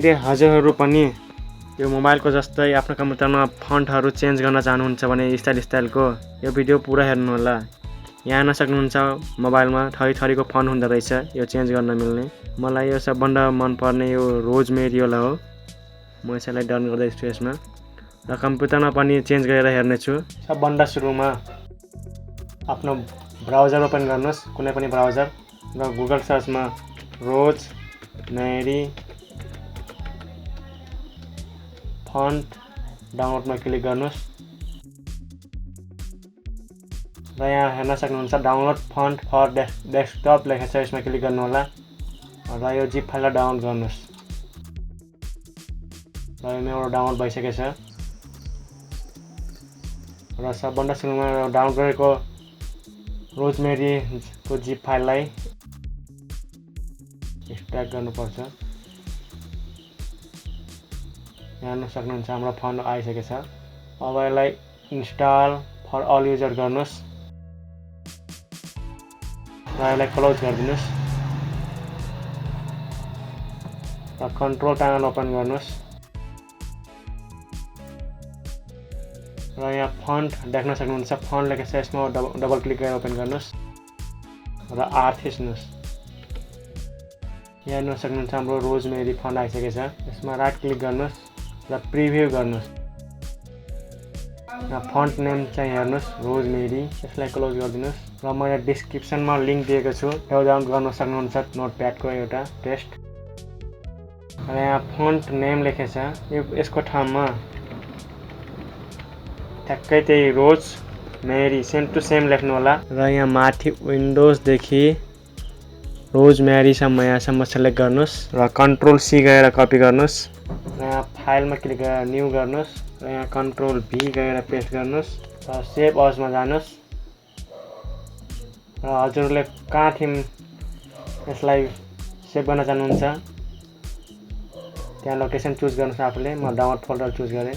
यदि हजुरहरू पनि यो मोबाइलको जस्तै आफ्नो कम्प्युटरमा फन्टहरू चेन्ज गर्न चाहनुहुन्छ भने स्टाइलको यो भिडियो पुरा हेर्नु होला। यहाँ हेर्न सक्नुहुन्छ मोबाइलमा थरी थरीको फन्ट हुँदो रहेछ यो चेन्ज गर्न मिल्ने। मलाई यो सबभन्दा मन पर्ने यो रोजमेरी वाला हो। म यसलाई डन गर्दैछु यसमा र कम्प्युटरमा पनि चेन्ज गरेर हेर्ने छु। सबभन्दा सुरुमा आफ्नो ब्राउजर ओपन गर्नुहोस्, कुनै पनि ब्राउजर, र गुगल सर्चमा रोजमेरी फन्ट डाउनलोडमा क्लिक गर्नुहोस् र यहाँ हेर्न सक्नुहुन्छ डाउनलोड फन्ट फर डेस्कटप लेखेको छ, यसमा क्लिक गर्नु होला र यो जिप फाइललाई डाउनलोड गर्नुहोस् र यो मेरो डाउनलोड भइसकेको छ र सबभन्दा सुरुमा डाउनलोड गरेको रोजमेरीको जिप फाइललाई एक्सट्र्याक्ट गर्नुपर्छ। यहाँ हेर्न सक्नुहुन्छ हाम्रो फन्ट आइसकेको छ। अब यसलाई इन्स्टल फर अल युजर गर्नुहोस् र यसलाई क्लोज गरिदिनुहोस् र कन्ट्रोल प्यानल ओपन गर्नुहोस् र यहाँ फन्ट देख्न सक्नुहुन्छ, फन्ट लेखेको छ, यसमा डबल क्लिक गरेर ओपन गर्नुहोस् र आर थिच्नुहोस्। यहाँ हेर्न सक्नुहुन्छ हाम्रो रोजमेरी फन्ट आइसकेको छ। यसमा राइट क्लिक गर्नुहोस् र प्रिभ्यू गर्नुहोस् र फन्ट नेम चाहिँ हेर्नुहोस् रोजमेरी, यसलाई क्लोज गरिदिनुहोस् र म यहाँ डिस्क्रिप्सनमा लिङ्क दिएको छु, यो डाउनलोड गर्न सक्नुहुन्छ नोटप्याडको एउटा टेस्ट। र यहाँ फन्ट नेम लेखेको छ, यसको ठाउँमा ठ्याक्कै त्यही रोजमेरी सेम टु सेम लेख्नु होला र यहाँ माथि विन्डोजदेखि रोजमेरीसम्म यहाँसम्म सेलेक्ट गर्नुहोस् र कन्ट्रोल सी गएर कपी गर्नुहोस् र यहाँ फाइलमा क्लिक गरेर न्यू गर्नुहोस् र यहाँ कन्ट्रोल भी गएर पेस्ट गर्नुहोस् र सेभ अजमा जानुहोस् र हजुरले कहाँ थिम यसलाई सेभ गर्न चाहनुहुन्छ त्यहाँ लोकेसन चुज गर्नुहोस् आफूले। म डाउनलोड फोल्डर चुज गरेँ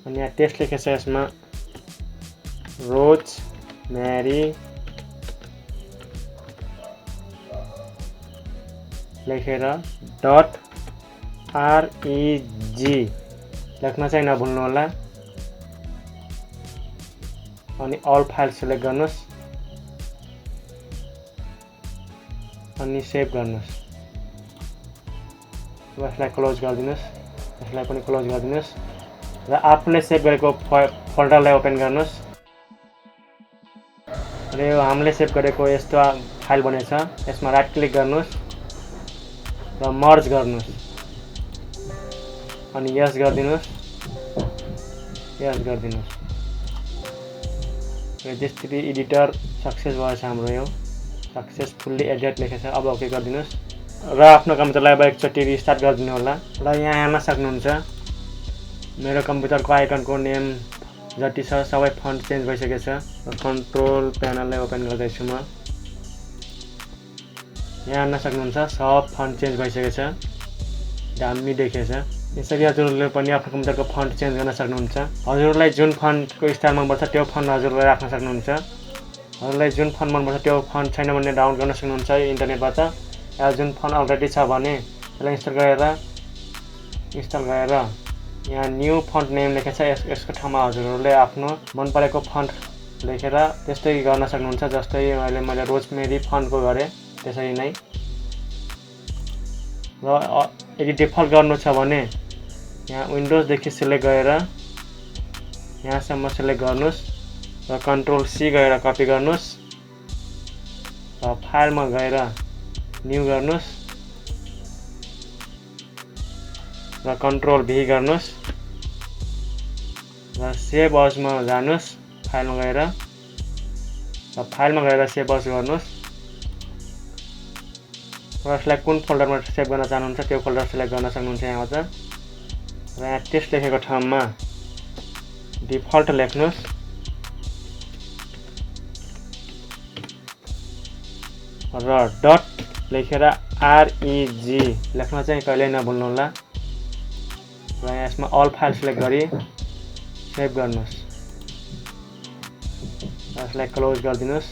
अनि यहाँ टेस्ट लेखेको छ, यसमा रोजमेरी लेखेर .reg लेख्न चाहिँ नभुल्नु होला अनि अल फाइल सिलेक्ट गर्नुहोस् अनि सेभ गर्नुहोस्। यसलाई क्लोज गरिदिनुहोस्, यसलाई पनि क्लोज गरिदिनुहोस् र आफूले सेभ गरेको फोल्डरलाई ओपन गर्नुहोस् र यो हामीले सेभ गरेको यस्तो फाइल बनेछ। यसमा राइट क्लिक गर्नुहोस् र मर्ज गर्नुहोस् अनि यस गरिदिनुहोस्, यस गरिदिनुहोस्। रेजिस्ट्री एडिटर सक्सेस भएछ हाम्रो, यो सक्सेसफुल्ली एडिट लेखेको छ। अब ओके गरिदिनुहोस् र आफ्नो कम्प्युटरलाई अब एकचोटि रिस्टार्ट गरिदिनु होला र यहाँ हेर्न सक्नुहुन्छ मेरो कम्प्युटरको आइकनको नेम जति छ सबै फन्ट चेन्ज भइसकेको छ र कन्ट्रोल प्यानललाई ओपन गर्दैछु म। यहाँ हेर्न सक्नुहुन्छ सब फन्ट चेन्ज भइसकेको छ, दामी देखेको छ। यसरी हजुरहरूले पनि आफ्नो कम्प्युटरको फन्ट चेन्ज गर्न सक्नुहुन्छ। हजुरलाई जुन फन्टको स्टाइल मनपर्छ त्यो फन्ट हजुरले राख्न सक्नुहुन्छ। हजुरलाई जुन फन्ट मनपर्छ त्यो फन्ट छैन भने डाउनलोड गर्न सक्नुहुन्छ इन्टरनेटबाट। या जुन फन्ट अलरेडी छ भने त्यसलाई इन्स्टल गरेर यहाँ न्यू फन्ट नेम लेखेको छ, यसको ठाउँमा हजुरहरूले आफ्नो मन परेको फन्ट लेखेर त्यस्तै गर्न सक्नुहुन्छ। जस्तै मैले रोजमेरी फन्टको गरेँ त्यसरी नै। र यदि डिफल्ट गर्नु छ भने यहाँ विन्डोजदेखि सिलेक्ट गरेर यहाँसम्म सिलेक्ट गर्नुहोस् र कन्ट्रोल सी गएर कपी गर्नुहोस् र फाइलमा गएर न्यू गर्नुहोस् र कन्ट्रोल भी गर्नुहोस् र सेभ अजमा जानुहोस्, फाइलमा गएर सेभ अज गर्नुहोस् र यसलाई कुन फोल्डरमा सेभ गर्न चाहनुहुन्छ त्यो फोल्डर सिलेक्ट गर्न सक्नुहुन्छ यहाँबाट। र यहाँ टेस्ट लेखेको ठाउँमा डिफल्ट लेख्नुहोस् र डट लेखेर REG लेख्न चाहिँ कहिल्यै नभुल्नु होला र यसमा अल फाइल सिलेक्ट गरी सेभ गर्नुहोस् र यसलाई क्लोज गरिदिनुहोस्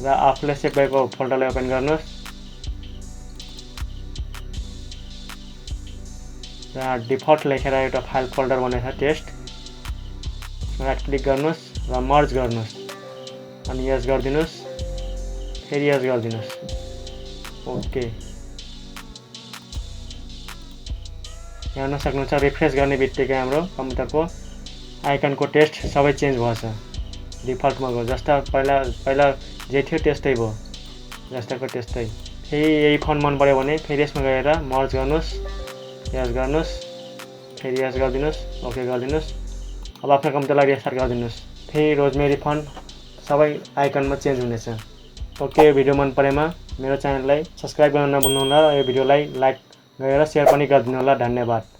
र आफूले सेभ गरेको फोल्डरलाई ओपन गर्नुहोस् जहाँ डिफल्ट लेखेर एउटा फाइल फोल्डर बनेको छ टेस्ट। राइट क्लिक गर्नुस् र मर्ज गर्नुस् अनि यस गरिदिनुस्, फेरि यस गरिदिनुस्। ओके, हेर्न सक्नुहुन्छ रिफ्रेस गर्ने बित्तिकै हाम्रो कम्प्युटरको आइकनको टेस्ट सबै चेन्ज भएछ, डिफल्टमा गयो। जस्ता पहिला जे थियो त्यस्तै भयो, जस्ताको त्यस्तै। फेरि यही फन्ट मन पर्यो भने फेरि यसमा गएर मर्ज गर्नुस्, यस गर्नुस्, फेरि यस गरिदिनुस्, ओके गरिदिनुस्। अब आफ्नो कम्प्युटरलाई रिस्टार्ट गरिदिनुस्, फेरि रोजमेरी फन्ट सबै आइकनमा चेन्ज हुनेछ। ओके, भिडियो मन परेमा मेरो च्यानललाई सब्सक्राइब गर्न नभुल्नुहोला र यो भिडियोलाई लाइक गरेर सेयर पनि गरिदिनु होला। धन्यवाद।